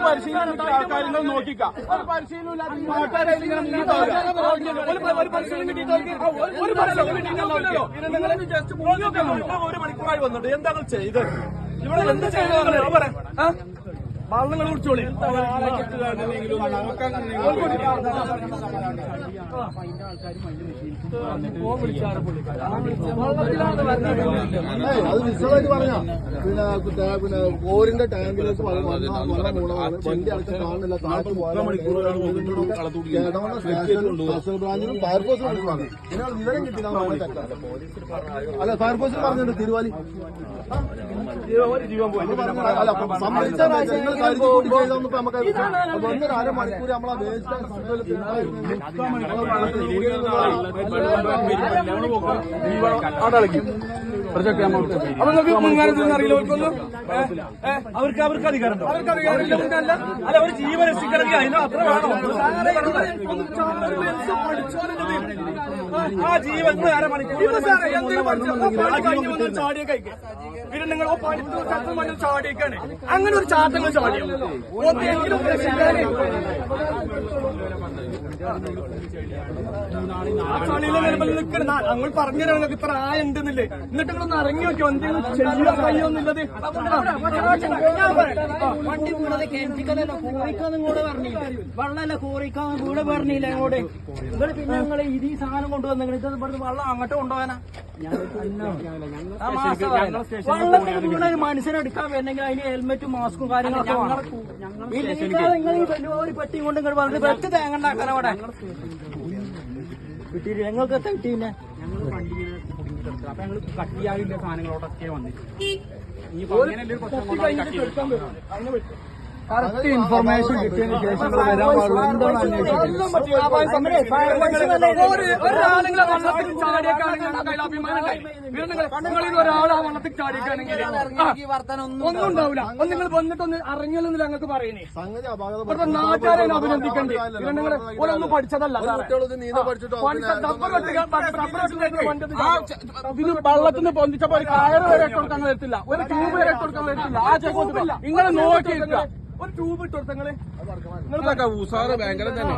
പരിശീലനം കാര്യങ്ങൾ നോക്കിക്കാം. ഒരു മണിക്കൂറായി വന്നിട്ട് എന്താണ് ചെയ്തത്? ഇവിടെ എന്ത് ചെയ്തതാണ് പറയാം? വള്ളങ്ങൾ കുടിച്ചോളി. അത് വിശദമായിട്ട് പറഞ്ഞ പിന്നെ ഓരിന്റെ ടാങ്കിലേക്ക് വണ്ടി അടക്കം കാണുന്നില്ല. സ്പെഷ്യൽ ബ്രാഞ്ചിനും ഫയർഫോഴ്സിനും വിളിച്ചു പറഞ്ഞു. ഇതിനാണ് വിവരം കിട്ടില്ല. അല്ല, ഫയർഫോഴ്സിൽ പറഞ്ഞിട്ടുണ്ട് തിരുവാലി ജീവൻ പോയി. അല്ല, സംഭവിച്ച നമുക്ക് അരമണിക്കൂർ നമ്മളെ വേസ്റ്റ് അവർക്ക് അധികാരം അല്ല, അവർ ജീവൻ രക്ഷിക്കണമെങ്കിൽ അതിന് അത്ര വേണം. ആ ജീവൻ അരമണിക്കൂർ ചാടിയ കഴിക്കുക. പിന്നെ നിങ്ങൾ ചാടിയേക്കാണ്. അങ്ങനെ ഒരു ചാട്ടങ്ങൾ ചാടിയോ? ഞങ്ങൾ പറഞ്ഞുതരാം നിങ്ങൾക്ക് ഇത്ര ആയുണ്ടെന്നില്ലേ. എന്നിട്ട് നിങ്ങളൊന്ന് ഇറങ്ങി നോക്കിയോ എന്തെങ്കിലും ചെയ്യാൻ കഴിയുമെന്നുള്ളത്. വണ്ടി കൂടാതെ കിണറ്റിക്കലല്ല കോറിക്കാന്നും കൂടെ പറഞ്ഞില്ല. വെള്ളമല്ല കോറിക്കാന്നും കൂടെ പറഞ്ഞില്ല. അങ്ങോട്ട് ഇവിടെ പിന്നെ ഞങ്ങൾ ഈ സാധനം കൊണ്ടുവന്നു. ഇത് ഇവിടുന്ന് വെള്ളം അങ്ങോട്ട് കൊണ്ടുപോകാനാ? വെള്ളത്തിൽ ഒരു മനുഷ്യനെടുക്കാൻ വരണമെങ്കിൽ അതിന് ഹെൽമെറ്റും മാസ്കും കാര്യങ്ങളൊക്കെ നിങ്ങൾ ഈ വലിയൊരു പെട്ടിയും കൊണ്ട് ഇങ്ങോട്ട് പറഞ്ഞത് വെച്ച് തേങ്ങ ഉണ്ടാക്കാൻ അവിടെ കിട്ടിയിട്ട് ഞങ്ങൾക്ക് എത്ര കിട്ടീന്നെ? ഞങ്ങൾ വണ്ടിയിൽ അപ്പൊ ഞങ്ങൾ കട്ടിയാകില്ല സാധനങ്ങളോടൊക്കെ വന്നിട്ട് കറക്റ്റ് ഇൻഫർമേഷൻ കിട്ടിയതിന് ശേഷം വരാൻ പാടുള്ളൂ. എന്താണ് അന്വേഷിച്ചത്? ഒരാളെങ്കിലും വള്ളത്തിൽ ചാടിയേക്കാണെങ്കിൽ ഒരാൾ ആ വള്ളത്തിൽ ചാടിയേക്കാണെങ്കിൽ ഒന്നും ഉണ്ടാവില്ല. ഒന്ന് നിങ്ങൾ വന്നിട്ടൊന്ന് അറിഞ്ഞില്ലെന്നില്ല ഞങ്ങൾക്ക് പറയുന്നേ. നാട്ടുകാരെ അഭിനന്ദിക്കണ്ടേ? നിങ്ങൾ ഒന്നും പഠിച്ചതല്ല. ഇതിന് വള്ളത്തിൽ നിന്ന് പൊന്തിച്ചപ്പോ ഒരു കയറ് വരെ ഇട്ട് കൊടുക്കാൻ വരത്തില്ല, ഒരു ട്യൂബ് വരെ ഇട്ട് കൊടുക്കാൻ വരത്തില്ല. ആ ചെറുപ്പത്തില്ല നിങ്ങൾ നോക്കിയിരിക്കുക. ഒരു ട്യൂബ് ഇട്ട് കൊടുത്തങ്ങള് നിങ്ങളൊക്കെ ഉസാറ് ഭയങ്കര തന്നെ.